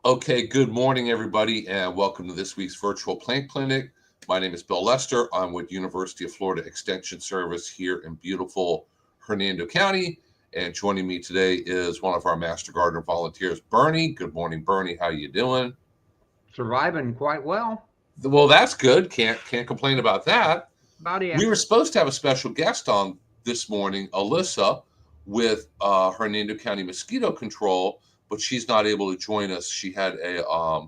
Okay, good morning, everybody, and welcome to this week's virtual plant clinic. My name is Bill Lester. I'm with University of Florida Extension Service here in beautiful Hernando County, and joining me today is one of our Master Gardener volunteers, Bernie. Good morning, Bernie. How you doing? Surviving quite well. Well, that's good. Can't complain about that. About it. We were supposed to have a special guest on this morning, Alyssa, with Hernando County Mosquito Control, but she's not able to join us. She had a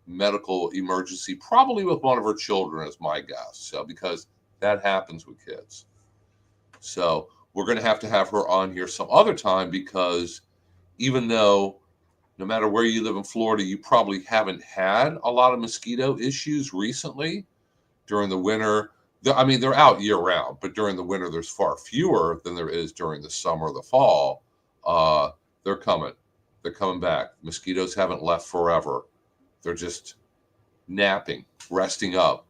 medical emergency, probably with one of her children, is my guess. So because that happens with kids, so we're going to have her on here some other time because even though no matter where you live in Florida, you probably haven't had a lot of mosquito issues recently during the winter. I mean, they're out year round, but during the winter, there's far fewer than there is during the summer or the fall. Uh, they're coming. They're coming back. Mosquitoes haven't left forever. They're just napping, resting up,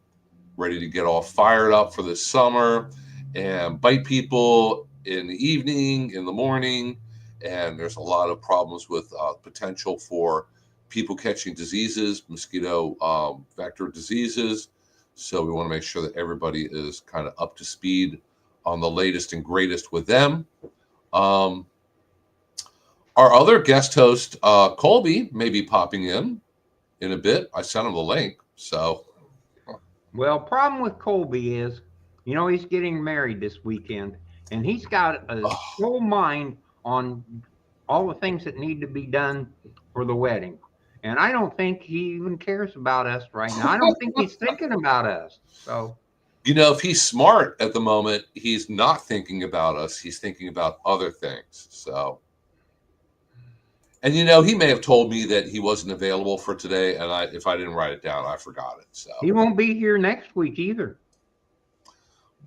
ready to get all fired up for this summer and bite people in the evening, in the morning. And there's a lot of problems with potential for people catching diseases, mosquito vector diseases. So we want to make sure that everybody is kind of up to speed on the latest and greatest with them. Um, our other guest host, Colby, may be popping in a bit. I sent him the link. So, Well, problem with Colby is, he's getting married this weekend, and he's got a oh, whole mind on all the things that need to be done for the wedding. And I don't think he even cares about us right now. I don't think he's thinking about us. So, if he's smart at the moment, he's not thinking about us. He's thinking about other things. So, and he may have told me that he wasn't available for today, and if I didn't write it down, I forgot it. So, he won't be here next week either.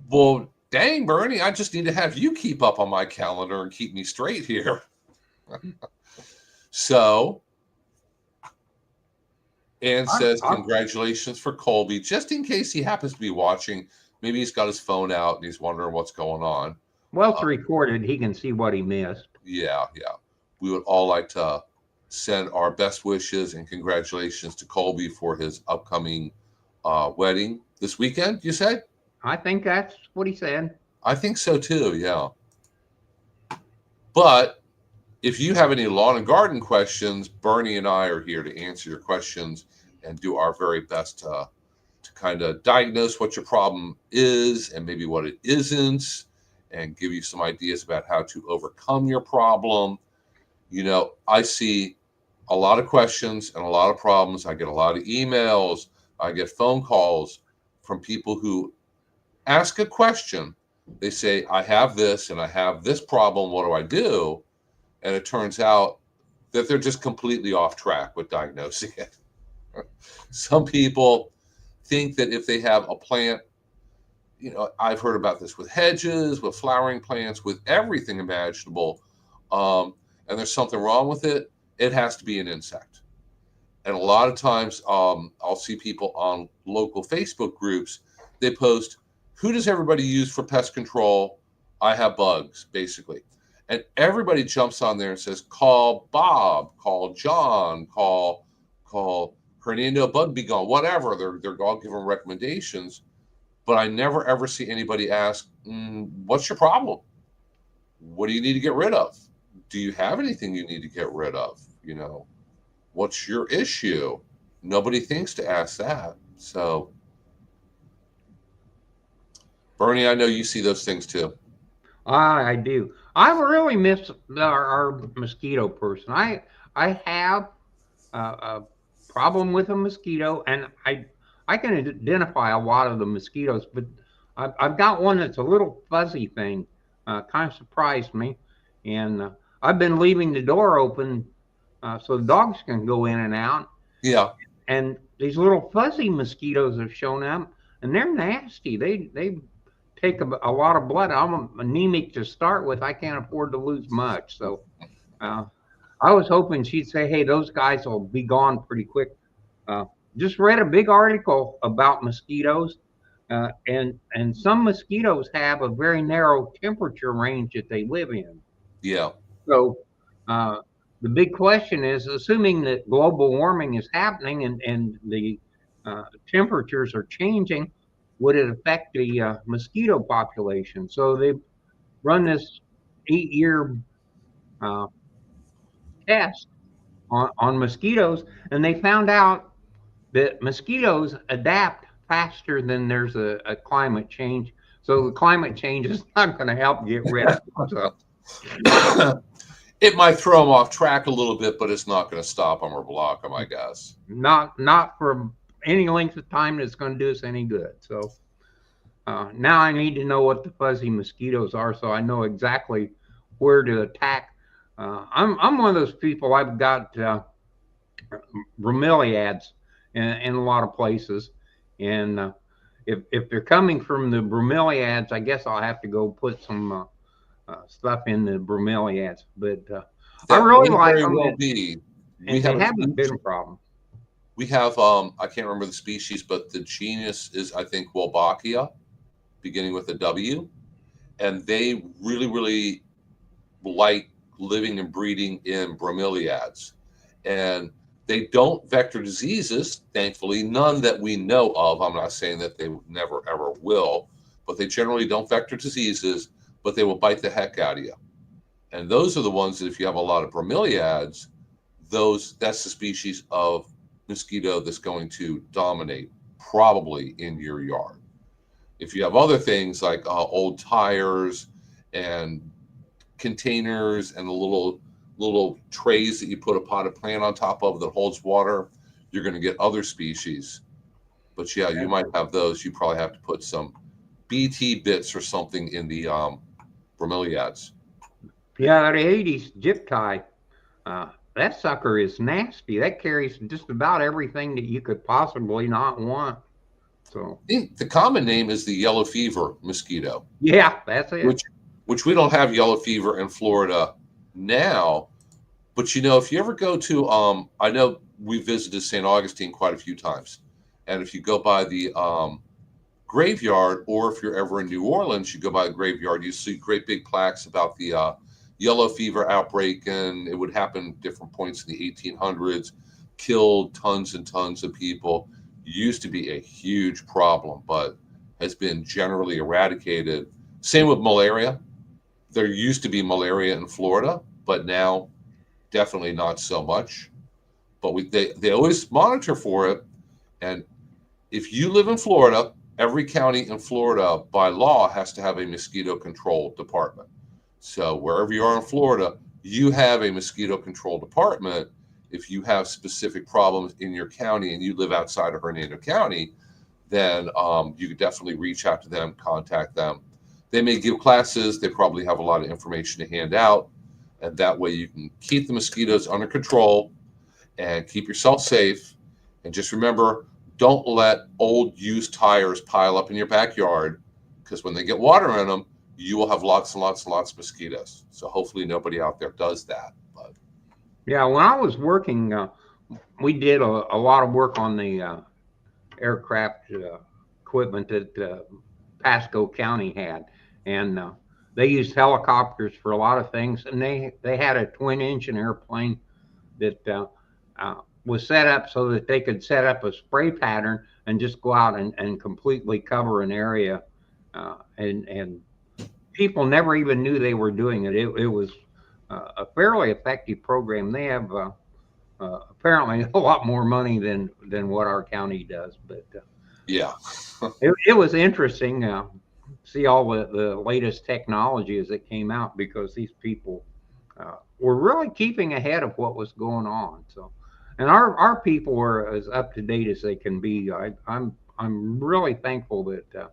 well, dang, Bernie, I just need to have you keep up on my calendar and keep me straight here. So, Ann says, I, congratulations for Colby. Just in case he happens to be watching, maybe he's got his phone out and he's wondering what's going on. well, it's recorded. He can see what he missed. Yeah. We would all like to send our best wishes and congratulations to Colby for his upcoming wedding this weekend, you said? I think that's what he said. I think so too, yeah. But if you have any lawn and garden questions, Bernie and I are here to answer your questions and do our very best to kind of diagnose what your problem is and maybe what it isn't, and give you some ideas about how to overcome your problem. I see a lot of questions and a lot of problems. I get a lot of emails, I get phone calls from people who ask a question. They say, I have this and I have this problem. What do I do? And it turns out that they're just completely off track with diagnosing it. Some people think that if they have a plant, I've heard about this with hedges, with flowering plants, with everything imaginable, and there's something wrong with it, it has to be an insect. And a lot of times I'll see people on local Facebook groups, they post, who does everybody use for pest control? I have bugs, basically. And everybody jumps on there and says, call Bob, call John, call Hernando Bug Be Gone, whatever. They're all giving recommendations. But I never ever see anybody ask, what's your problem? What do you need to get rid of? Do you have anything you need to get rid of? What's your issue? Nobody thinks to ask that. So, Bernie, I know you see those things too. I do. I really miss our mosquito person. I have a problem with a mosquito, and I can identify a lot of the mosquitoes, but I've got one that's a little fuzzy thing. Kind of surprised me, and I've been leaving the door open so the dogs can go in and out. Yeah. And these little fuzzy mosquitoes have shown up, and they're nasty. They take a lot of blood. I'm anemic to start with. I can't afford to lose much. So uh, I was hoping she'd say, hey, those guys will be gone pretty quick. Uh, just read a big article about mosquitoes, and some mosquitoes have a very narrow temperature range that they live in. Yeah. So uh, the big question is, assuming that global warming is happening and the temperatures are changing, would it affect the mosquito population? So they run this 8-year uh, test on mosquitoes, and they found out that mosquitoes adapt faster than there's a climate change. So the climate change is not going to help get rid of them. So It might throw them off track a little bit, but it's not going to stop them or block them, I guess. not for any length of time that's going to do us any good. So now I need to know what the fuzzy mosquitoes are, so I know exactly where to attack. I'm one of those people. I've got bromeliads in a lot of places, and if they're coming from the bromeliads, I guess I'll have to go put some stuff in the bromeliads. But I That really may like very them, well be. We and they have a haven't been huge, a problem. we have I can't remember the species, but the genus is I think Wolbachia, beginning with a W, and they really really like living and breeding in bromeliads, and they don't vector diseases. Thankfully, none that we know of. I'm not saying that they never ever will, but they generally don't vector diseases. But they will bite the heck out of you, and those are the ones that if you have a lot of bromeliads, those that's the species of mosquito that's going to dominate probably in your yard. If you have other things like old tires and containers and the little trays that you put a potted plant on top of that holds water, you're going to get other species. But yeah, you might have those. You probably have to put some BT bits or something in the bromeliads. Yeah, the '80s zip tie. That sucker is nasty. That carries just about everything that you could possibly not want. So, I think the common name is the yellow fever mosquito, yeah, that's it. which which we don't have yellow fever in Florida now. But if you ever go to, I know we visited St. Augustine quite a few times, and if you go by the graveyard, or if you're ever in New Orleans, you go by the graveyard, you see great big plaques about the yellow fever outbreak, and it would happen at different points in the 1800s, killed tons and tons of people. Used to be a huge problem, but has been generally eradicated. Same with malaria. There used to be malaria in Florida, but now definitely not so much. But they always monitor for it. And if you live in Florida, every county in Florida by law has to have a mosquito control department. So wherever you are in Florida, you have a mosquito control department. If you have specific problems in your county and you live outside of Hernando County, then you could definitely reach out to them, contact them. They may give classes. They probably have a lot of information to hand out. And that way you can keep the mosquitoes under control and keep yourself safe. And just remember, don't let old used tires pile up in your backyard, because when they get water in them, you will have lots and lots and lots of mosquitoes. So hopefully nobody out there does that. But Yeah, when I was working, we did a lot of work on the aircraft equipment that Pasco County had, and they used helicopters for a lot of things. And they had a twin engine airplane that was set up so that they could set up a spray pattern and just go out and completely cover an area, and people never even knew they were doing it. It was a fairly effective program. They have apparently a lot more money than what our county does, but yeah, it was interesting. See all the latest technology as it came out, because these people were really keeping ahead of what was going on. So, and our people were as up to date as they can be. I'm really thankful that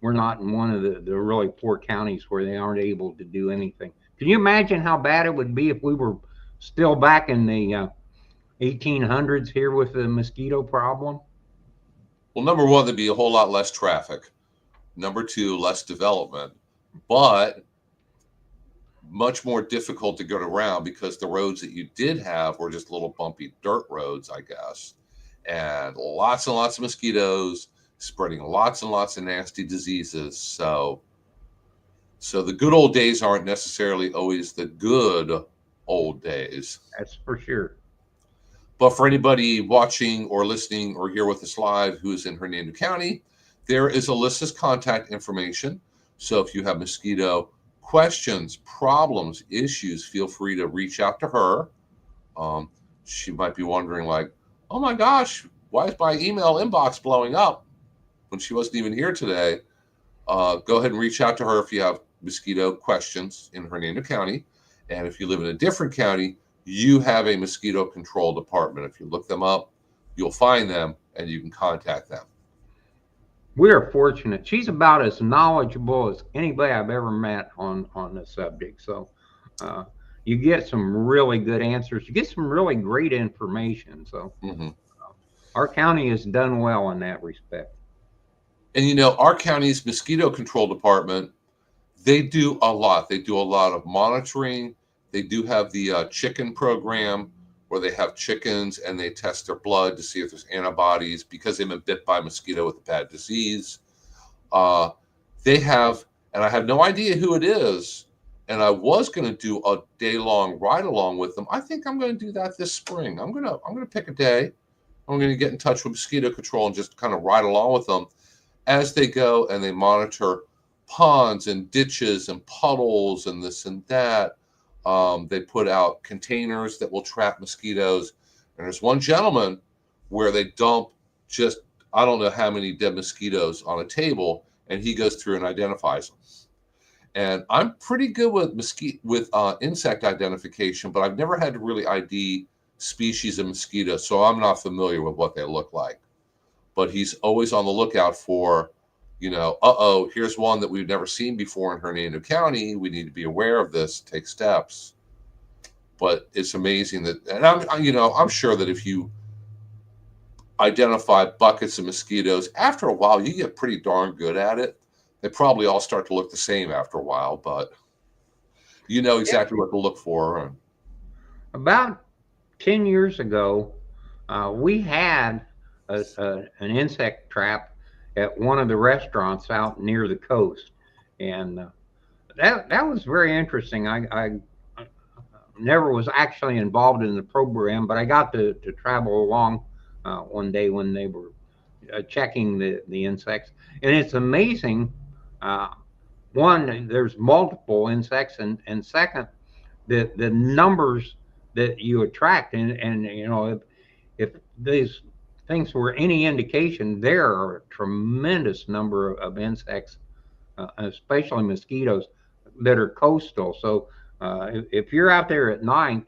we're not in one of the really poor counties where they aren't able to do anything. Can you imagine how bad it would be if we were still back in the 1800s here with the mosquito problem? well, number one, there'd be a whole lot less traffic. Number two, less development, but much more difficult to get around, because the roads that you did have were just little bumpy dirt roads, I guess, and lots of mosquitoes spreading lots and lots of nasty diseases. So the good old days aren't necessarily always the good old days. That's for sure. But for anybody watching or listening or here with us live who is in Hernando County, there is Alyssa's contact information. So if you have mosquito questions, problems, issues, feel free to reach out to her. Um, she might be wondering, like, oh my gosh, why is my email inbox blowing up when she wasn't even here today? Go ahead and reach out to her if you have mosquito questions in Hernando County. And if you live in a different county, you have a mosquito control department. If you look them up, you'll find them and you can contact them. We are fortunate. She's about as knowledgeable as anybody I've ever met on this subject. So uh, you get some really good answers. You get some really great information. So Mm-hmm. our county has done well in that respect. And you know, our county's mosquito control department, they do a lot. They do a lot of monitoring. They do have the chicken program where they have chickens and they test their blood to see if there's antibodies because they've been bit by a mosquito with a bad disease. Uh, they have, and I have no idea who it is. And I was going to do a day-long ride along with them. I think I'm going to do that this spring. I'm going to pick a day. I'm going to get in touch with mosquito control and just kind of ride along with them as they go and they monitor ponds and ditches and puddles and this and that. They put out containers that will trap mosquitoes. And there's one gentleman where they dump just, I don't know how many dead mosquitoes on a table, and he goes through and identifies them. And I'm pretty good with insect identification, but I've never had to really ID species of mosquitoes, so I'm not familiar with what they look like. But he's always on the lookout for, here's one that we've never seen before in Hernando County. We need to be aware of this, take steps. But it's amazing that, and I'm sure that if you identify buckets of mosquitoes, after a while, you get pretty darn good at it. They probably all start to look the same after a while, but you know exactly what to look for. About 10 years ago, we had an insect trap at one of the restaurants out near the coast, and that was very interesting. I never was actually involved in the program, but I got to travel along one day when they were checking the insects, and it's amazing. Uh, One, there's multiple insects, and second, the numbers that you attract, and if these things were any indication, there are a tremendous number of insects, especially mosquitoes, that are coastal. So if you're out there at night,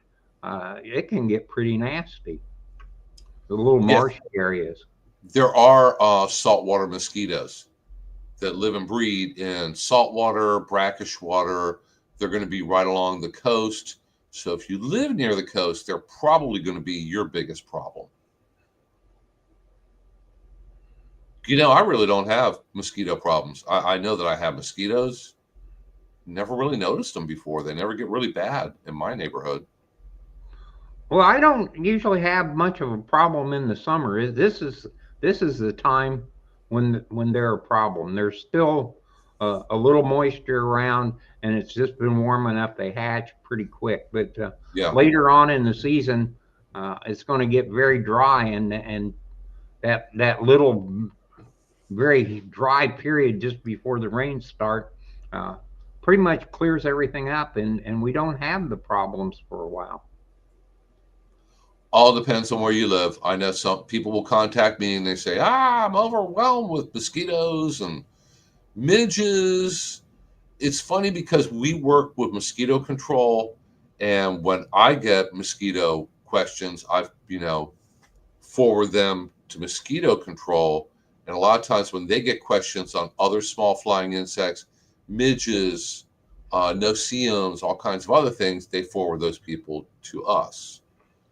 it can get pretty nasty. The little Yes, marshy areas. there are saltwater mosquitoes that live and breed in saltwater, brackish water. They're going to be right along the coast. So if you live near the coast, they're probably going to be your biggest problem. I really don't have mosquito problems. I know that I have mosquitoes. Never really noticed them before. They never get really bad in my neighborhood. Well, I don't usually have much of a problem in the summer. This is the time when they're a problem. There's still a little moisture around, and it's just been warm enough they hatch pretty quick. But Yeah. later on in the season, it's going to get very dry, and that little very dry period just before the rains start uh, pretty much clears everything up, and we don't have the problems for a while. All depends on where you live. I know some people will contact me and they say, I'm overwhelmed with mosquitoes and midges. It's funny because we work with mosquito control. And when I get mosquito questions, forward them to mosquito control. And a lot of times when they get questions on other small flying insects, midges, no-see-ums, all kinds of other things, they forward those people to us.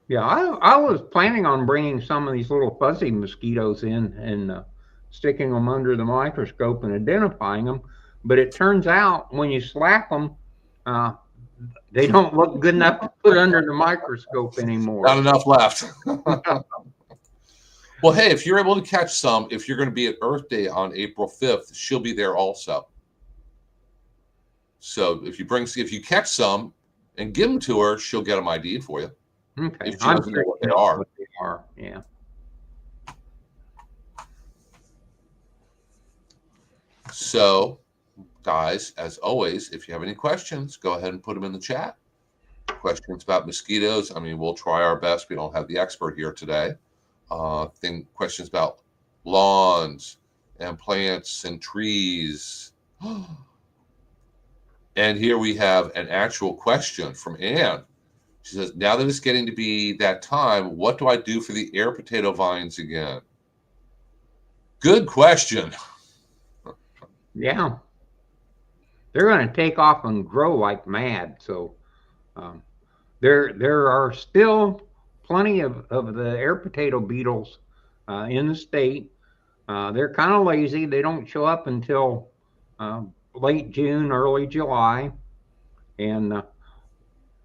Yeah, I was planning on bringing some of these little fuzzy mosquitoes in and sticking them under the microscope and identifying them, but it turns out when you slap them, uh, they don't look good enough to put under the microscope anymore. Not enough left. Well, hey, if you're able to catch some, if you're going to be at Earth Day on April 5th, she'll be there also. So if you catch some and give them to her. She'll get them ID'd for you Okay, if she I'm doesn't know curious what to they know are. what they are. Yeah. So, guys, as always, if you have any questions, go ahead and put them in the chat. Questions about mosquitoes. I mean, we'll try our best. We don't have the expert here today. Questions about lawns and plants and trees. And here we have an actual question from Anne. She says, now that it's getting to be that time, what do I do for the air potato vines again? Good question. Yeah. They're going to take off and grow like mad. So um, there are still plenty of the air potato beetles in the state. They're kind of lazy. They don't show up until late June, early July. And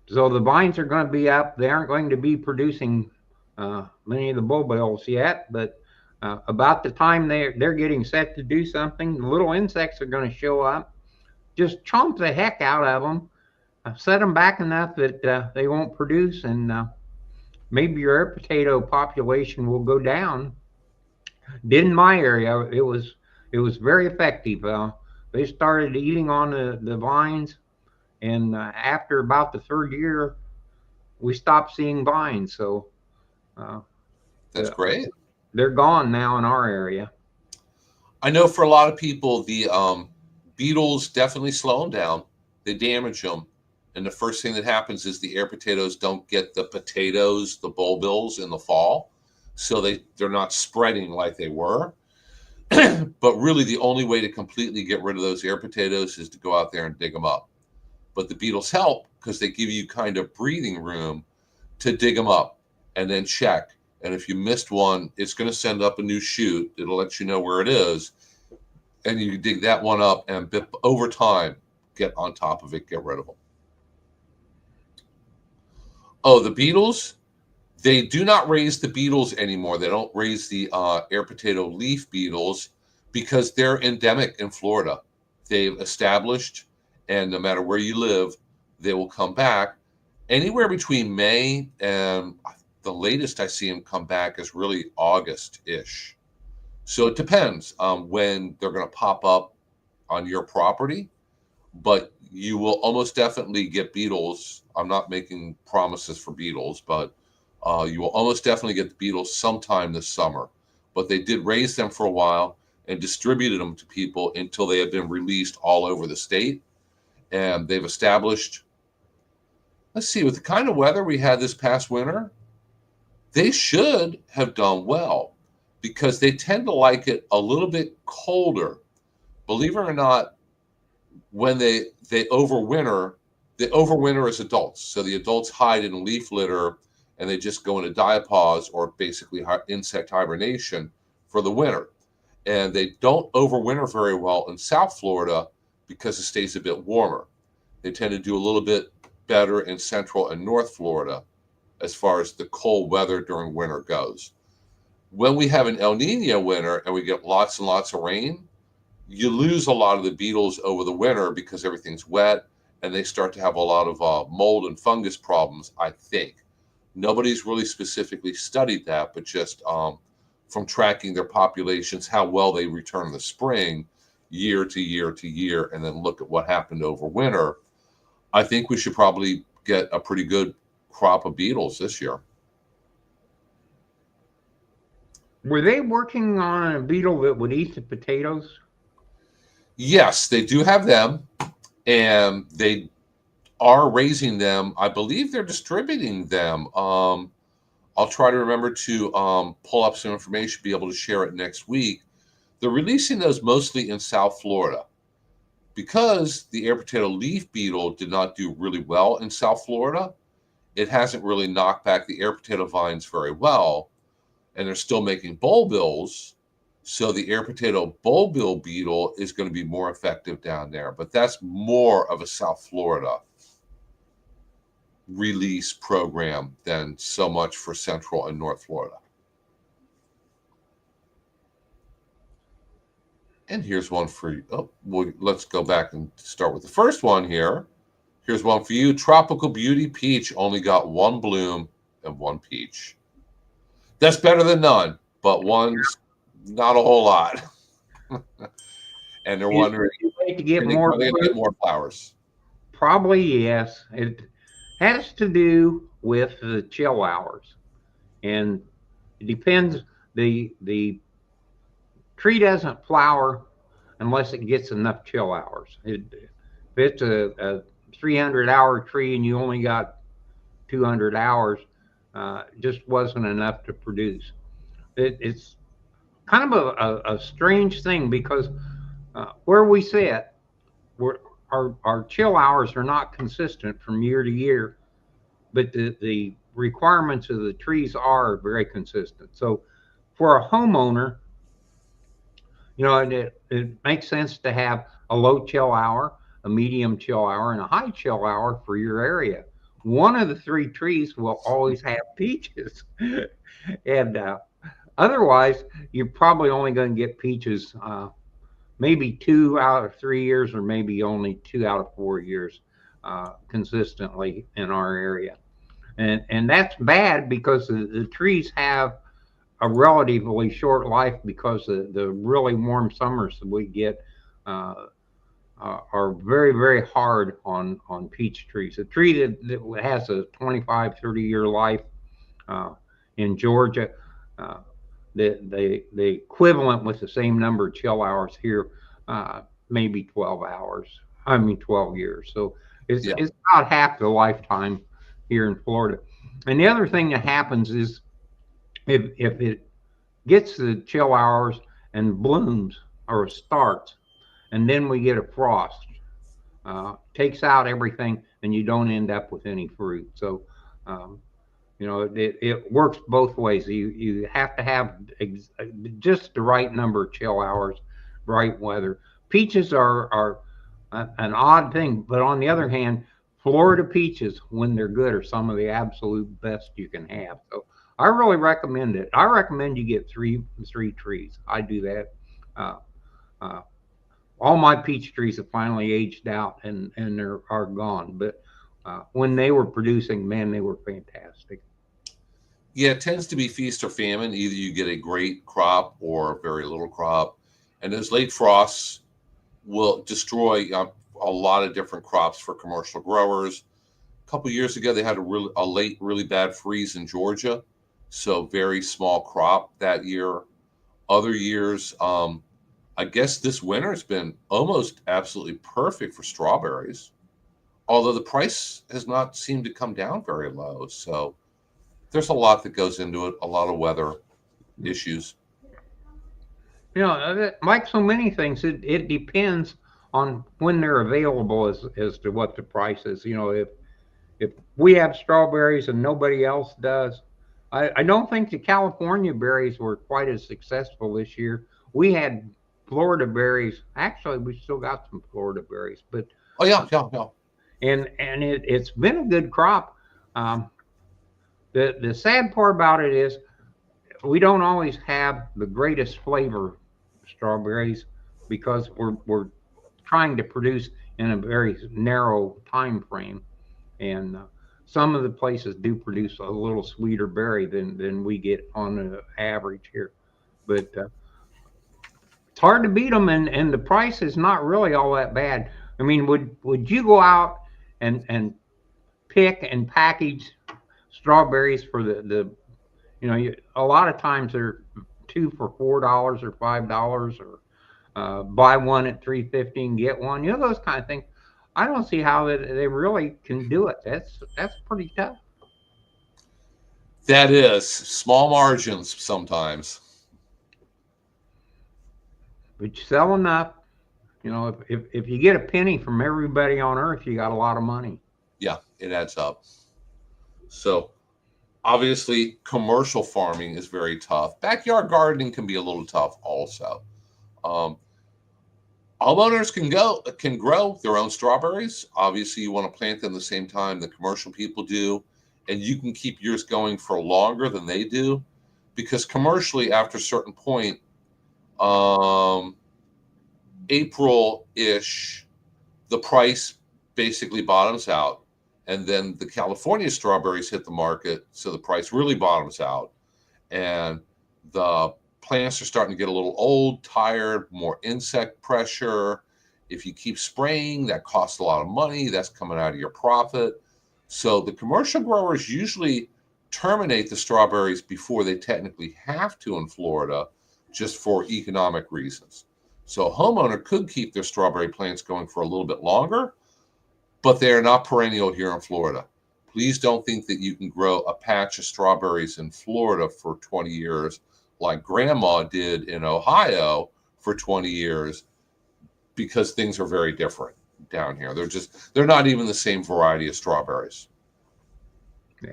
so the vines are going to be up. They aren't going to be producing many of the bulbils yet, but about the time they're getting set to do something, the little insects are going to show up. Just chomp the heck out of them, set them back enough that they won't produce, and maybe your air potato population will go down. Did in my area, it was very effective. They started eating on the vines, and after about the third year, we stopped seeing vines. So uh, That's the, great. they're gone now in our area. I know for a lot of people, the beetles definitely slow them down. They damage them. And the first thing that happens is the air potatoes don't get the potatoes, the bulbils in the fall. So they're not spreading like they were. But really, the only way to completely get rid of those air potatoes is to go out there and dig them up. But the beetles help because they give you kind of breathing room to dig them up and then check. And if you missed one, it's going to send up a new shoot. It'll let you know where it is. And you dig that one up and over time, get on top of it, get rid of them. Oh, the beetles, they do not raise the beetles anymore. They don't raise the air potato leaf beetles because they're endemic in Florida. They've established, and no matter where you live, they will come back anywhere between May and the latest I see them come back is really August-ish. So it depends on when they're going to pop up on your property, but you will almost definitely get beetles. I'm not making promises for beetles, but you will almost definitely get the beetles sometime this summer. But they did raise them for a while and distributed them to people until they have been released all over the state. And they've established, let's see, with the kind of weather we had this past winter, they should have done well because they tend to like it a little bit colder. Believe it or not, when they overwinter, they overwinter as adults. So the adults hide in leaf litter and they just go into diapause or basically insect hibernation for the winter. And they don't overwinter very well in South Florida because it stays a bit warmer. They tend to do a little bit better in Central and North Florida as far as the cold weather during winter goes. When we have an El Nino winter and we get lots and lots of rain, you lose a lot of the beetles over the winter because everything's wet and they start to have a lot of mold and fungus problems, I think. Nobody's really specifically studied that, but just from tracking their populations, how well they return in the spring, year to year to year, and then look at what happened over winter. I think we should probably get a pretty good crop of beetles this year. Were they working on a beetle that would eat the potatoes? Yes, they do have them, and they are raising them. I believe they're distributing them. I'll try to remember to pull up some information, be able to share it next week. They're releasing those mostly in South Florida because the air potato leaf beetle did not do really well in South Florida. It hasn't really knocked back the air potato vines very well, and they're still making bulbils. So the air potato bulbil beetle is going to be more effective down there, but that's more of a South Florida release program than so much for Central and North Florida. And here's one for you. Oh, well, let's go back and start with the first one here. Here's one for you. Tropical Beauty Peach only got one bloom and one peach. That's better than none, but one's not a whole lot. And they're wondering, You wait to get are more they going to fruit? get more flowers? Probably yes. It has to do with the chill hours, and it depends. The tree doesn't flower unless it gets enough chill hours. If it's a 300-hour tree and you only got 200 hours, just wasn't enough to produce. It's kind of a strange thing because where we sit, we're, our chill hours are not consistent from year to year, but the requirements of the trees are very consistent. So for a homeowner, it makes sense to have a low chill hour, a medium chill hour, and a high chill hour for your area. One of the three trees will always have peaches. And otherwise, you're probably only going to get peaches maybe 2 out of 3 years, or maybe only 2 out of 4 years consistently in our area. And that's bad because the trees have a relatively short life because the really warm summers that we get uh, are very, very hard on peach trees. A tree that has a 25, 30-year life uh, in Georgia, uh, the equivalent with the same number of chill hours here, maybe 12 hours. I mean, 12 years. So Yeah. it's about half the lifetime here in Florida. And the other thing that happens is if it gets the chill hours and blooms or starts, and then we get a frost, takes out everything, and you don't end up with any fruit. So, um, it works both ways. You have to have just the right number of chill hours, right weather. Peaches are an odd thing, but on the other hand, Florida peaches, when they're good, are some of the absolute best you can have. So I really recommend it. I recommend you get three trees. I do that. Uh, uh, all my peach trees have finally aged out and are gone. But when they were producing, man, they were fantastic. Yeah, it tends to be feast or famine. Either you get a great crop or very little crop. And those late frosts will destroy a lot of different crops for commercial growers. A couple of years ago, they had a late, really bad freeze in Georgia, so very small crop that year. Other years, I guess this winter has been almost absolutely perfect for strawberries, although the price has not seemed to come down very low. So there's a lot that goes into it, a lot of weather issues. Like so many things, it depends on when they're available as to what the price is. If we have strawberries and nobody else does, I don't think the California berries were quite as successful this year. We had Florida berries. Actually, we still got some Florida berries, but Oh yeah, yeah, yeah. and it's been a good crop. Um, the sad part about it is we don't always have the greatest flavor strawberries because we're trying to produce in a very narrow time frame, and some of the places do produce a little sweeter berry than we get on the average here. But it's hard to beat them, and the price is not really all that bad. I mean, would you go out and pick and package strawberries for the a lot of times they're two for $4 or $5, or buy one at 350 and get one. Those kind of things. I don't see how they really can do it. That's pretty tough. That is small margins sometimes. But you sell enough. If you get a penny from everybody on earth, you got a lot of money. Yeah, it adds up. So obviously, commercial farming is very tough. Backyard gardening can be a little tough also. Um, Homeowners can grow their own strawberries. Obviously, you want to plant them the same time the commercial people do, and you can keep yours going for longer than they do, because commercially, after a certain point, um, April ish, the price basically bottoms out, and then the California strawberries hit the market, so the price really bottoms out, and the plants are starting to get a little old, tired, more insect pressure. If you keep spraying, that costs a lot of money. That's coming out of your profit. So the commercial growers usually terminate the strawberries before they technically have to in Florida, just for economic reasons. So a homeowner could keep their strawberry plants going for a little bit longer, but they are not perennial here in Florida. Please don't think that you can grow a patch of strawberries in Florida for 20 years like grandma did in Ohio for 20 years, because things are very different down here. They're not even the same variety of strawberries. Yeah.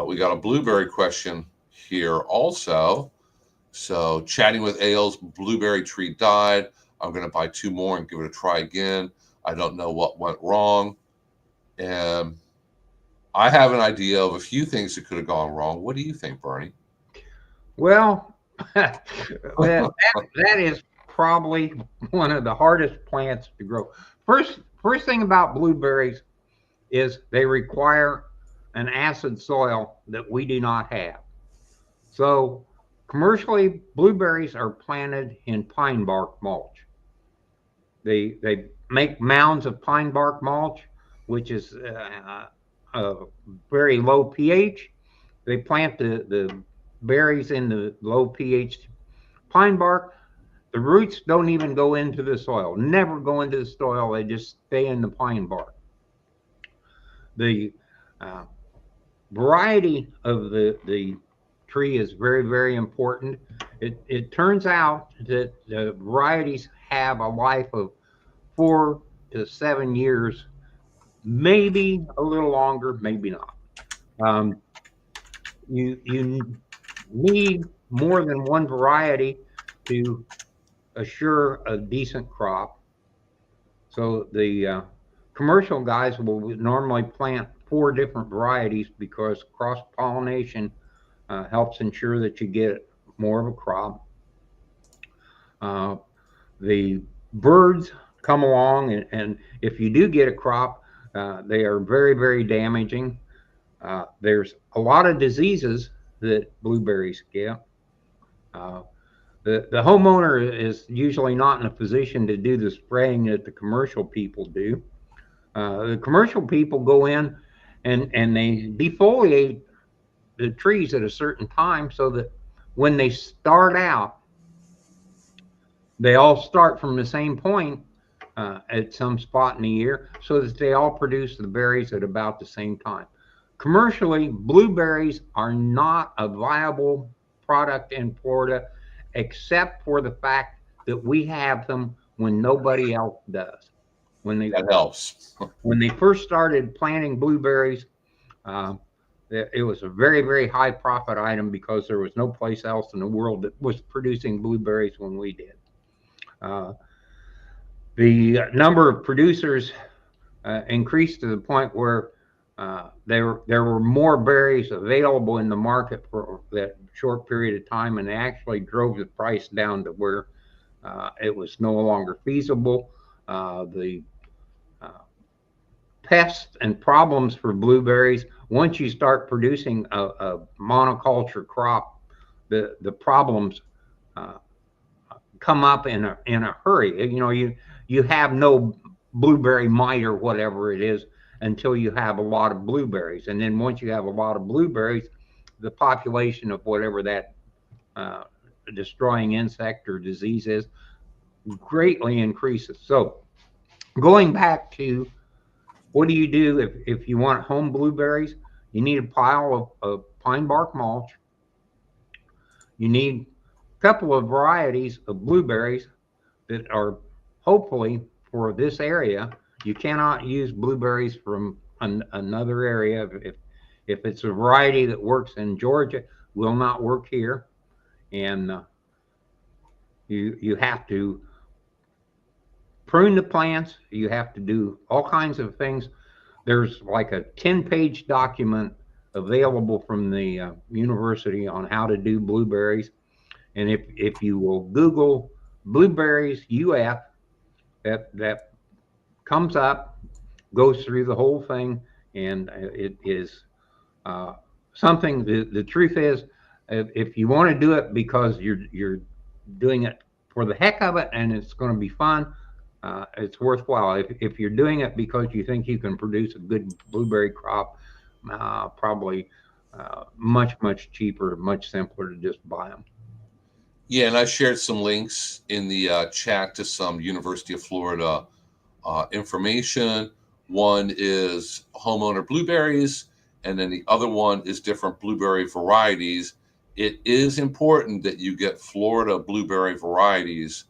We got a blueberry question here also. So, chatting with Ailes, blueberry tree died. I'm going to buy 2 more and give it a try again. I don't know what went wrong. And I have an idea of a few things that could have gone wrong. What do you think, Bernie? Well, that is probably one of the hardest plants to grow. First thing about blueberries is they require an acid soil that we do not have. So commercially, blueberries are planted in pine bark mulch. They make mounds of pine bark mulch, which is a very low pH. They plant the berries in the low pH pine bark. The roots don't even go into the soil, never go into the soil. They just stay in the pine bark. The variety of the tree is very, very important. It turns out that the varieties have a life of 4 to 7 years, maybe a little longer, maybe not. You need more than one variety to assure a decent crop. So the commercial guys will normally plant 4 different varieties, because cross-pollination helps ensure that you get more of a crop. The birds come along, and if you do get a crop, they are very, very damaging. There's a lot of diseases that blueberries get. The homeowner is usually not in a position to do the spraying that the commercial people do. The commercial people go in and they defoliate the trees at a certain time, so that when they start out, they all start from the same point at some spot in the year, so that they all produce the berries at about the same time. Commercially, blueberries are not a viable product in Florida, except for the fact that we have them when nobody else does. That helps. When they first started planting blueberries, it was a very, very high profit item, because there was no place else in the world that was producing blueberries when we did. The number of producers increased to the point where there were more berries available in the market for that short period of time, and they actually drove the price down to where it was no longer feasible. The pests and problems for blueberries, once you start producing a monoculture crop, the problems come up in a hurry. You have no blueberry mite or whatever it is until you have a lot of blueberries, and then once you have a lot of blueberries, the population of whatever that destroying insect or disease is greatly increases. So going back to, what do you do if you want home blueberries? You need a pile of pine bark mulch. You need a couple of varieties of blueberries that are hopefully for this area. You cannot use blueberries from another area. If it's a variety that works in Georgia, will not work here. And you have to prune the plants. You have to do all kinds of things. There's like a 10-page document available from the university on how to do blueberries. And if you will Google blueberries UF, that comes up, goes through the whole thing, and it is uh, something. The truth is, if you want to do it because you're doing it for the heck of it and it's going to be fun, it's worthwhile. If you're doing it because you think you can produce a good blueberry crop, probably much cheaper, much simpler to just buy them. Yeah, and I shared some links in the chat to some University of Florida information. One is homeowner blueberries, and then the other one is different blueberry varieties. It is important that you get Florida blueberry varieties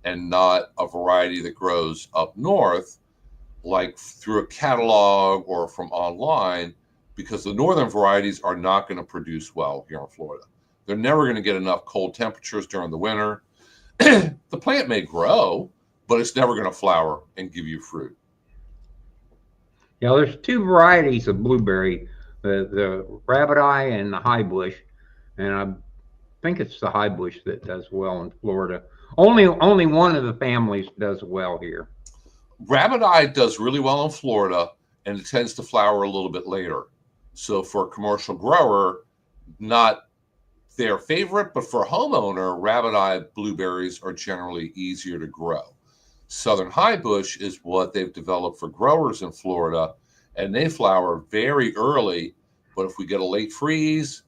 and not a variety that grows up north, like through a catalog or from online, because the northern varieties are not going to produce well here in Florida. They're never going to get enough cold temperatures during the winter. The plant may grow, but it's never going to flower and give you fruit. Yeah, there's two varieties of blueberry, the rabbit eye and the high bush, and I think it's the high bush that does well in Florida. Only one of the families does well here. Rabbit eye does really well in Florida, and it tends to flower a little bit later. So for a commercial grower, not their favorite, but for a homeowner, rabbit eye blueberries are generally easier to grow. Southern high bush is what they've developed for growers in Florida, and they flower very early. But if we get a late freeze,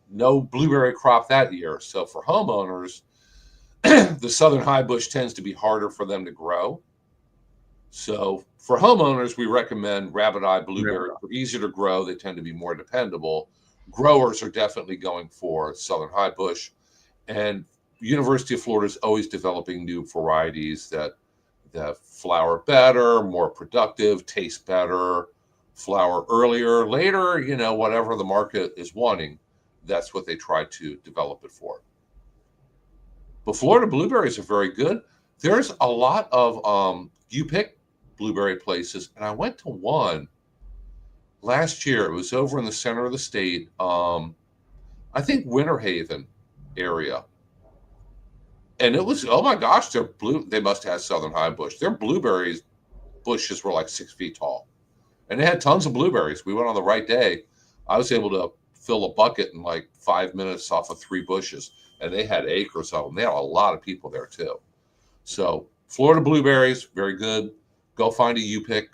no blueberry crop that year. So for homeowners, the southern high bush tends to be harder for them to grow. So for homeowners, we recommend rabbit eye blueberries. They're easier to grow. They tend to be more dependable. Growers are definitely going for southern high bush, and University of Florida is always developing new varieties that flower better, more productive, taste better, flower earlier, later, whatever the market is wanting, that's what they try to develop it for. But Florida blueberries are very good. There's a lot of you pick blueberry places, and I went to one last year. It was over in the center of the state. I think Winter Haven area. And it was, oh my gosh, they must have southern high bush. Their blueberries bushes were like 6 feet tall. And they had tons of blueberries. We went on the right day. I was able to fill a bucket in like 5 minutes off of 3 bushes. And they had acres of them. They had a lot of people there too. So Florida blueberries, very good. Go find a U-Pick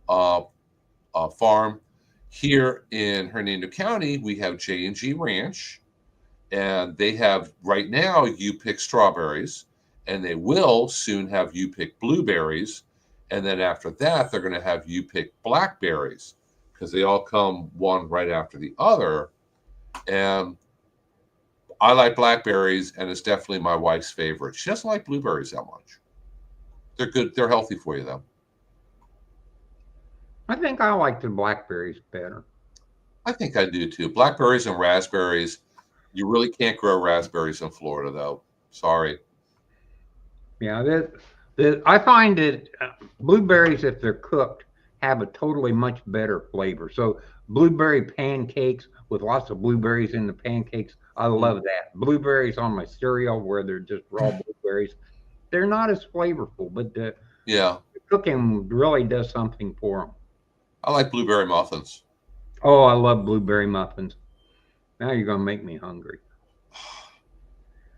farm. Here in Hernando County, we have J&G Ranch. And they have right now U-Pick strawberries, and they will soon have U-Pick blueberries. And then after that, they're going to have U-Pick blackberries, because they all come one right after the other. And I like blackberries, and it's definitely my wife's favorite. She doesn't like blueberries that much. They're good. They're healthy for you, though. I think I like the blackberries better. I think I do, too. Blackberries and raspberries. You really can't grow raspberries in Florida, though. Sorry. Yeah, I find that blueberries, if they're cooked, have a totally much better flavor. So blueberry pancakes with lots of blueberries in the pancakes, I love that. Blueberries on my cereal where they're just raw blueberries, they're not as flavorful, but the cooking really does something for them. I like blueberry muffins. Oh, I love blueberry muffins. Now you're going to make me hungry.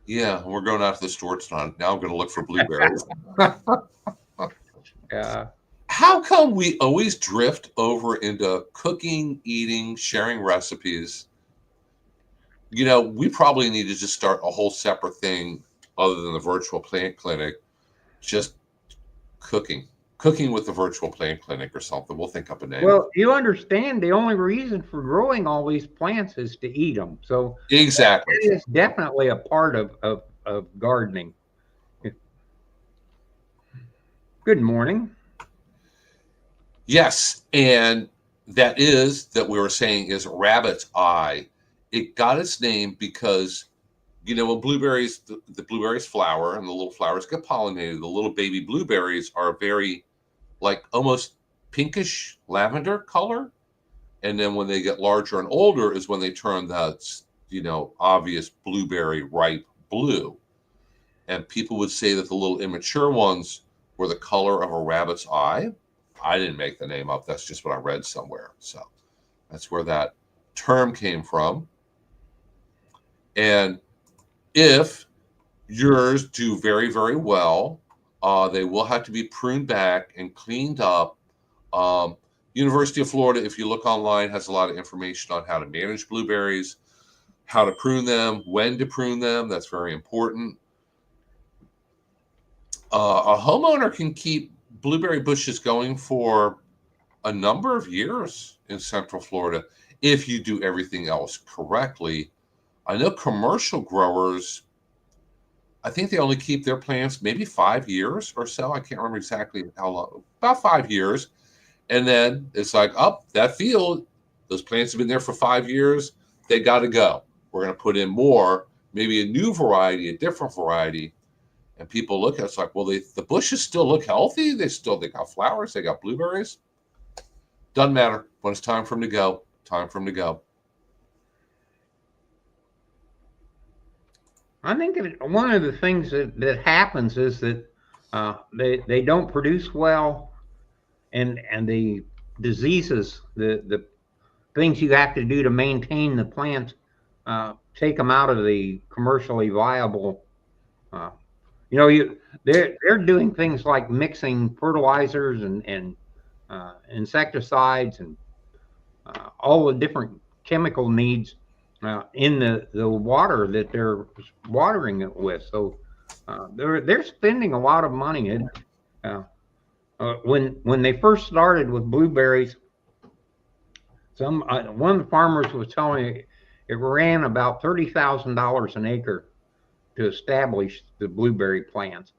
Yeah, we're going out to the store tonight. Now I'm going to look for blueberries. Yeah. How come we always drift over into cooking, eating, sharing recipes? We probably need to just start a whole separate thing other than the virtual plant clinic, just cooking with the virtual plant clinic or something. We'll think up a name. Well, you understand the only reason for growing all these plants is to eat them. So exactly, it is definitely a part of gardening. Good morning. Yes, and that we were saying is rabbit's eye. It got its name because when blueberries, the blueberries flower and the little flowers get pollinated, the little baby blueberries are very like almost pinkish lavender color. And then when they get larger and older is when they turn that, obvious blueberry ripe blue. and people would say that the little immature ones were the color of a rabbit's eye. I didn't make the name up. That's just what I read somewhere. So that's where that term came from. And if yours do very, very well, they will have to be pruned back and cleaned up. Um, University of Florida, if you look online, has a lot of information on how to manage blueberries, how to prune them, when to prune them. That's very important. A homeowner can keep blueberry bushes going for a number of years in Central Florida if you do everything else correctly. I know commercial growers, I think they only keep their plants maybe 5 years or so. I can't remember exactly how long, about 5 years. And then it's like, oh, that field, those plants have been there for 5 years. They got to go. We're going to put in more, maybe a new variety, a different variety. And people look at it, it's like, well, the bushes still look healthy. They got flowers. They got blueberries. Doesn't matter. When it's time for them to go, time for them to go. I think one of the things that happens is that they don't produce well, and the diseases, the things you have to do to maintain the plants, take them out of the commercially viable. Uh, they're doing things like mixing fertilizers and insecticides and all the different chemical needs in the water that they're watering it with. So they're spending a lot of money. When they first started with blueberries, one of the farmers was telling me it ran about $30,000 an acre to establish the blueberry plants.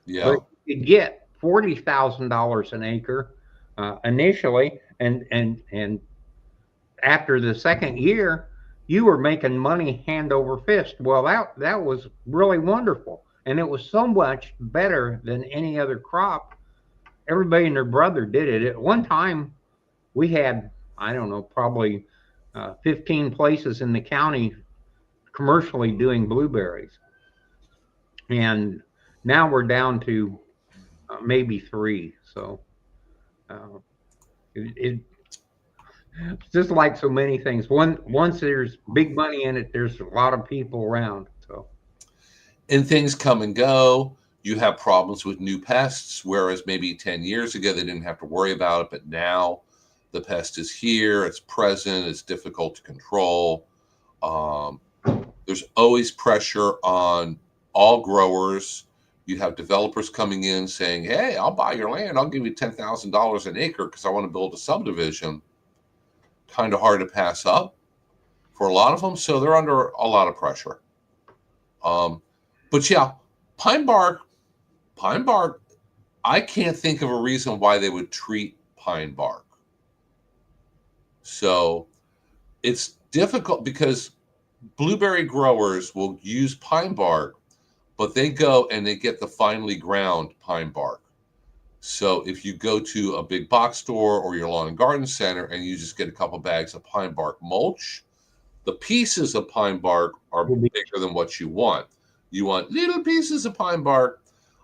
Yeah. But you could get $40,000 an acre initially, and after the second year, you were making money hand over fist. Well, that was really wonderful, and it was so much better than any other crop. Everybody and their brother did it. At one time, we had, I don't know, probably 15 places in the county commercially doing blueberries, and now we're down to maybe 3. So uh, it's just like so many things. Once there's big money in it, there's a lot of people around. So, and things come and go. You have problems with new pests, whereas maybe 10 years ago they didn't have to worry about it, but now the pest is here, it's present, it's difficult to control. There's always pressure on all growers. You have developers coming in saying, hey, I'll buy your land, I'll give you $10,000 an acre because I want to build a subdivision. Kind of hard to pass up for a lot of them, so they're under a lot of pressure. But yeah, pine bark, I can't think of a reason why they would treat pine bark. So it's difficult because blueberry growers will use pine bark, but they go and they get the finely ground pine bark. So if you go to a big box store or your lawn and garden center and you just get a couple bags of pine bark mulch, the pieces of pine bark are bigger than what you want. You want little pieces of pine bark.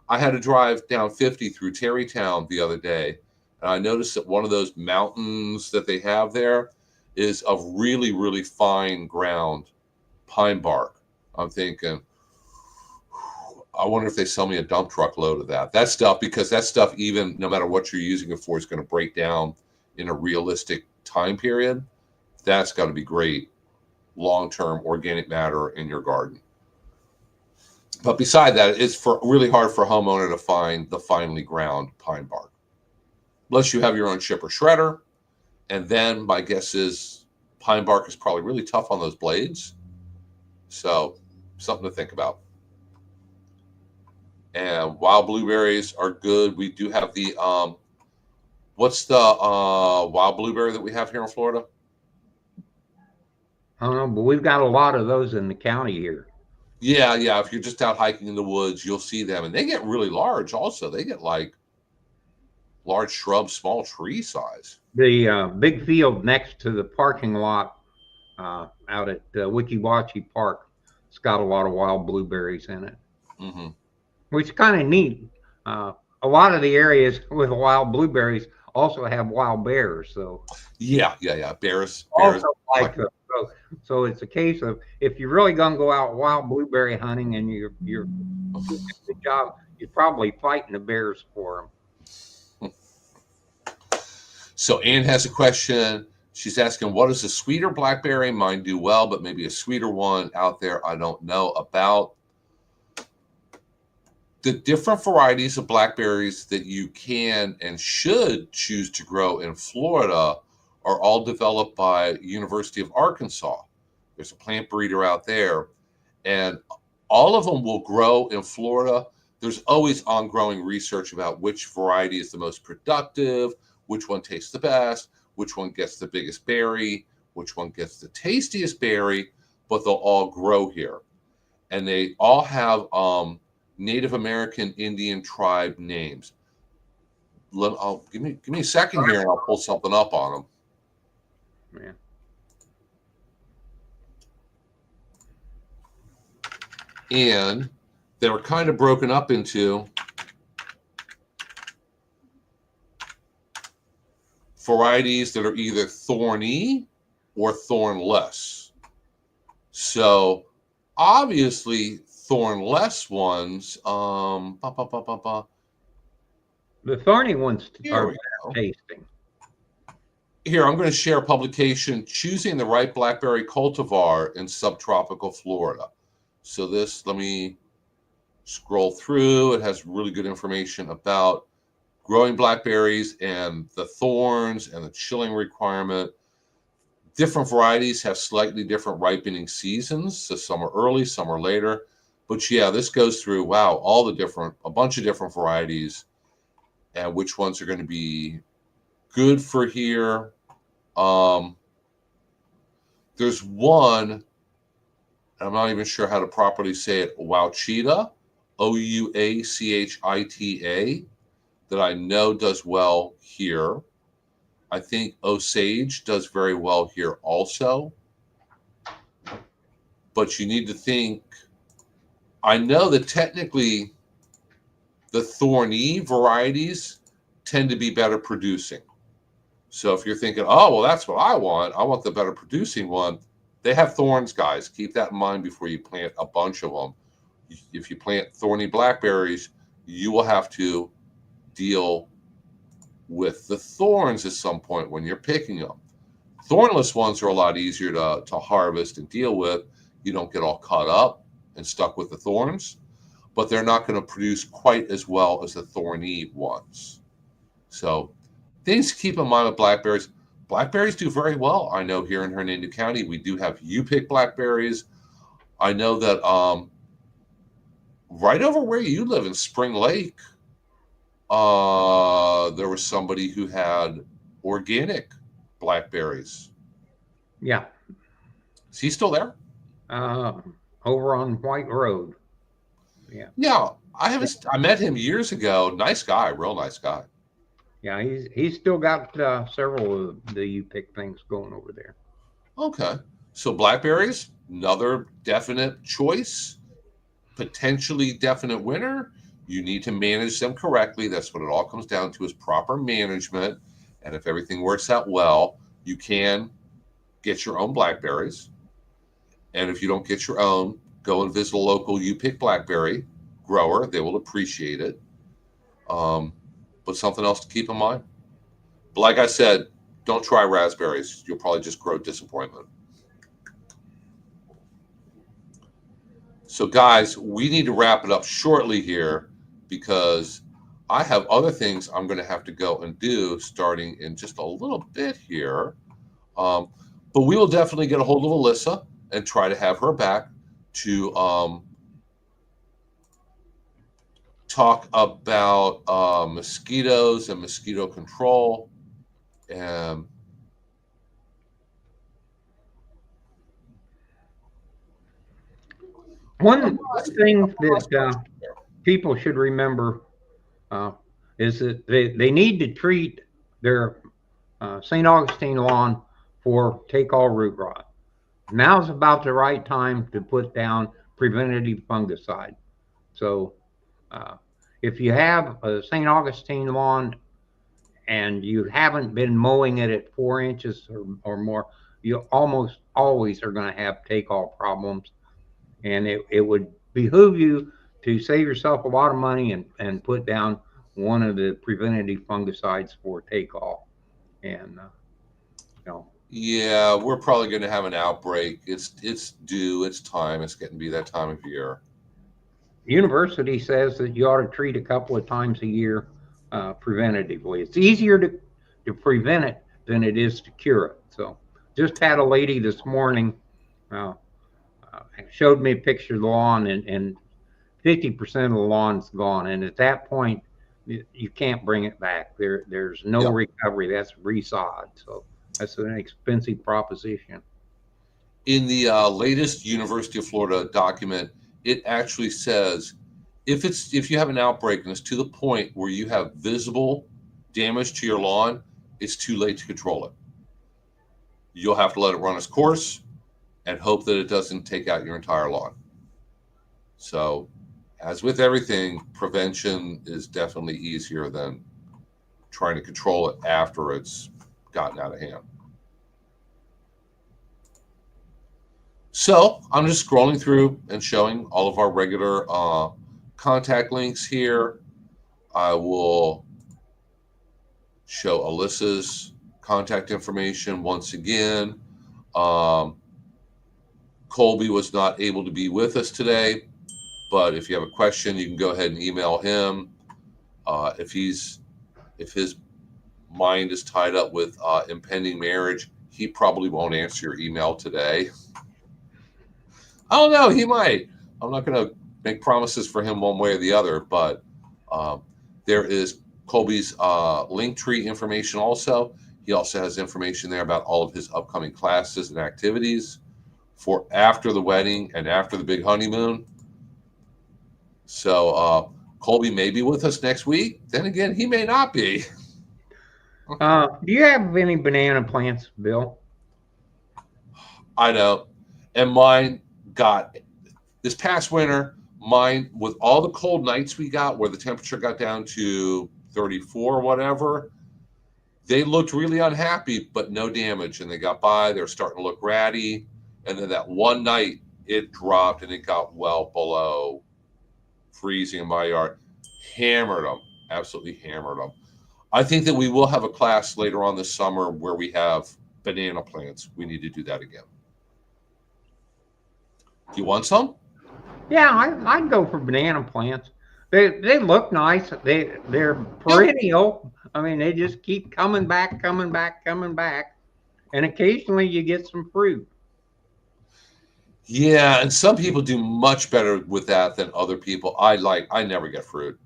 I had to drive down 50 through Terrytown the other day, and I noticed that one of those mountains that they have there is of really, really fine ground pine bark. I'm thinking, I wonder if they sell me a dump truck load of that stuff, because that stuff, even no matter what you're using it for, is going to break down in a realistic time period. That's got to be great long-term organic matter in your garden. But beside that, it's really hard for a homeowner to find the finely ground pine bark, unless you have your own chipper shredder. And then my guess is pine bark is probably really tough on those blades. So something to think about. And wild blueberries are good. We do have the what's the wild blueberry that we have here in Florida? I don't know, but we've got a lot of those in the county here. Yeah. If you're just out hiking in the woods, you'll see them, and they get really large. Also, they get like large shrub, small tree size. The big field next to the parking lot out at Wikiwachi Park, it's got a lot of wild blueberries in it. Mm-hmm. which is kind of neat. A lot of the areas with wild blueberries also have wild bears, so Yeah. Bears. also Like, like them. So it's a case of if you're really gonna go out wild blueberry hunting and you're doing a good job, you're probably fighting the bears for so Ann has a question. She's asking, what is a sweeter blackberry? Mine do well, but maybe a sweeter one out there I don't know about. The different varieties of blackberries that you can and should choose to grow in Florida are all developed by University of Arkansas. There's a plant breeder out there, and all of them will grow in Florida. There's always ongoing research about which variety is the most productive, which one tastes the best, which one gets the biggest berry, which one gets the tastiest berry, but they'll all grow here. And they all have Native American Indian tribe names. Give me a second here, and I'll pull something up on them. them. Yeah. And they were kind of broken up into varieties that are either thorny or thornless. So obviously, thornless ones. The thorny ones Here are we best go. tasting. Here, I'm going to share a publication, Choosing the Right Blackberry Cultivar in Subtropical Florida. So this, let me scroll through. It has really good information about growing blackberries and the thorns and the chilling requirement. Different varieties have slightly different ripening seasons. So some are early, some are later. But yeah, this goes through, wow, a bunch of different varieties and which ones are going to be good for here. There's one, I'm not even sure how to properly say it, Wauchita, Ouachita, that I know does well here. I think Osage does very well here also. But you need to think, I know that technically the thorny varieties tend to be better producing. So if you're thinking, oh, well, that's what I want the better producing one, they have thorns, guys. Keep that in mind before you plant a bunch of them. If you plant thorny blackberries, you will have to deal with the thorns at some point when you're picking them. Thornless ones are a lot easier to harvest and deal with. You don't get all caught up and stuck with the thorns, but they're not going to produce quite as well as the thorny ones. So things to keep in mind with blackberries. Blackberries do very well. I know here in Hernando County, we do have you-pick blackberries. I know that right over where you live in Spring Lake, there was somebody who had organic blackberries. Yeah. Is he still there? Uh, Over on White Road. Yeah. Yeah, I met him years ago. Nice guy, real nice guy. Yeah, he's still got several of the you pick things going over there. Okay. So blackberries, another definite choice, potentially definite winner. You need to manage them correctly. That's what it all comes down to is proper management. And if everything works out well, you can get your own blackberries. And if you don't get your own, go and visit a local you pick blackberry grower. They will appreciate it. But something else to keep in mind. But like I said, don't try raspberries. You'll probably just grow disappointment. So, guys, we need to wrap it up shortly here because I have other things I'm going to have to go and do starting in just a little bit here. But we will definitely get a hold of Alyssa and try to have her back to talk about mosquitoes and mosquito control. And One thing that people should remember uh, is that they need to treat their St. Augustine lawn for take all root rot. Now's about the right time to put down preventative fungicide. So Uh, if you have a St. Augustine lawn and you haven't been mowing it at 4 inches or more, you almost always are going to have take-all problems. And it would behoove you to save yourself a lot of money and put down one of the preventative fungicides for take-all. And, you know, Yeah, we're probably going to have an outbreak. It's due. It's time. It's getting to be that time of year. university says that you ought to treat a couple of times a year preventatively. It's easier to prevent it than it is to cure it. So just had a lady this morning uh, showed me a picture of the lawn, and 50% of the lawn's gone. And at that point, you can't bring it back. There's no Yep. recovery. That's resod. So that's an expensive proposition. In the latest University of Florida document, it actually says if you have an outbreak and it's to the point where you have visible damage to your lawn, it's too late to control it. You'll have to let it run its course and hope that it doesn't take out your entire lawn. So, as with everything, prevention is definitely easier than trying to control it after it's gotten out of hand. So I'm just scrolling through and showing all of our regular contact links here. I will show Alyssa's contact information once again. Colby was not able to be with us today, but if you have a question, you can go ahead and email him. If his mind is tied up with impending marriage, he probably won't answer your email today. I don't know. He might. I'm not going to make promises for him one way or the other, but there is Colby's Linktree information also. He also has information there about all of his upcoming classes and activities for after the wedding and after the big honeymoon. So Colby may be with us next week. Then again, he may not be. Do you have any banana plants, Bill? I know. And mine got this past winter, mine with all the cold nights we got where the temperature got down to 34 or whatever, they looked really unhappy, but no damage. And they got by. They're starting to look ratty. And then that one night it dropped and it got well below freezing in my yard. Hammered them. Absolutely hammered them. I think that we will have a class later on this summer where we have banana plants. We need to do that again. Do you want some? Yeah, I'd go for banana plants. They look nice. They're Yep. perennial. I mean, they just keep coming back, coming back, coming back, and occasionally you get some fruit. Yeah, and some people do much better with that than other people. I never get fruit.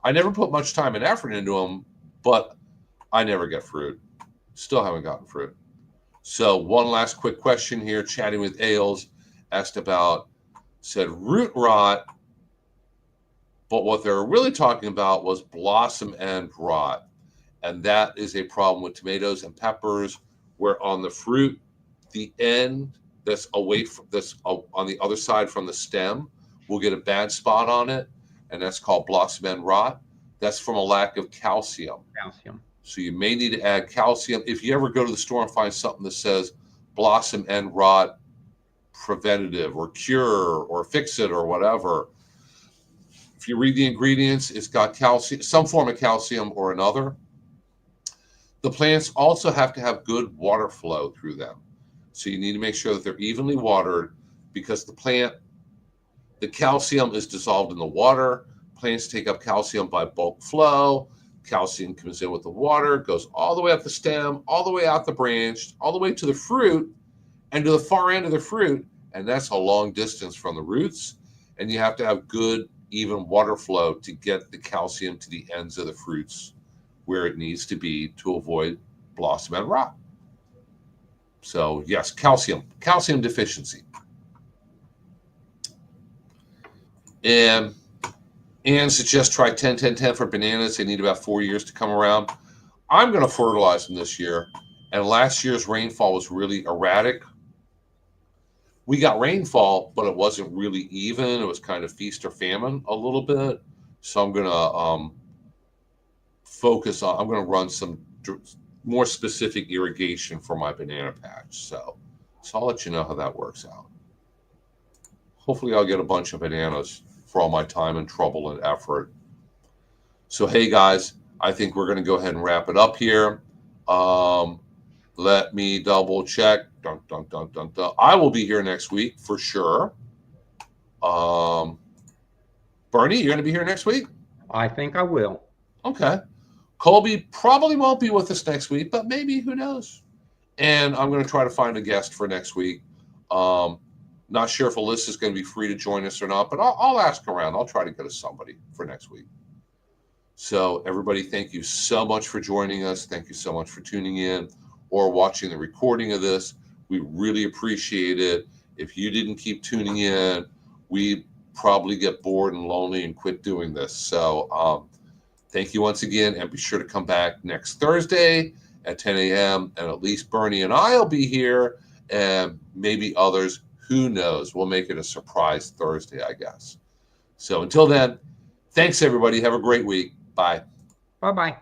I never put much time and effort into them, but I never get fruit. Still haven't gotten fruit. So one last quick question here. Chatting with Ailes asked about, said root rot, but what they're really talking about was blossom end rot. And that is a problem with tomatoes and peppers, where on the fruit, the end that's away from this on the other side from the stem will get a bad spot on it, and that's called blossom end rot. That's from a lack of calcium. Calcium. So you may need to add calcium. If you ever go to the store and find something that says blossom end rot preventative or cure or fix it or whatever, if you read the ingredients, it's got calcium, some form of calcium or another. The plants also have to have good water flow through them. So you need to make sure that they're evenly watered, because the calcium is dissolved in the water. Plants take up calcium by bulk flow. Calcium comes in with the water, goes all the way up the stem, all the way out the branch, all the way to the fruit and to the far end of the fruit. And that's a long distance from the roots. And you have to have good, even water flow to get the calcium to the ends of the fruits where it needs to be to avoid blossom end rot. So yes, calcium deficiency. And suggests try 10-10-10 for bananas. They need about 4 years to come around. I'm going to fertilize them this year. And last year's rainfall was really erratic. we got rainfall, but it wasn't really even. It was kind of feast or famine a little bit. So I'm gonna focus on. I'm gonna run some more specific irrigation for my banana patch. So I'll let you know how that works out. Hopefully, I'll get a bunch of bananas for all my time and trouble and effort. So hey guys, I think we're gonna go ahead and wrap it up here. Let me double check. Dun, dun, dun, dun, dun. I will be here next week for sure. Bernie, you're going to be here next week? I think I will. Okay. Colby probably won't be with us next week, but maybe, who knows? And I'm going to try to find a guest for next week. Not sure if Alyssa's going to be free to join us or not, but I'll ask around. I'll try to get us somebody for next week. So everybody, thank you so much for joining us. Thank you so much for tuning in or watching the recording of this. We really appreciate it. If you didn't keep tuning in, we probably get bored and lonely and quit doing this. So thank you once again, and be sure to come back next Thursday at 10 a.m. and at least Bernie and I will be here, and maybe others. Who knows? We'll make it a surprise Thursday, I guess. So until then, thanks everybody. Have a great week. Bye. Bye-bye.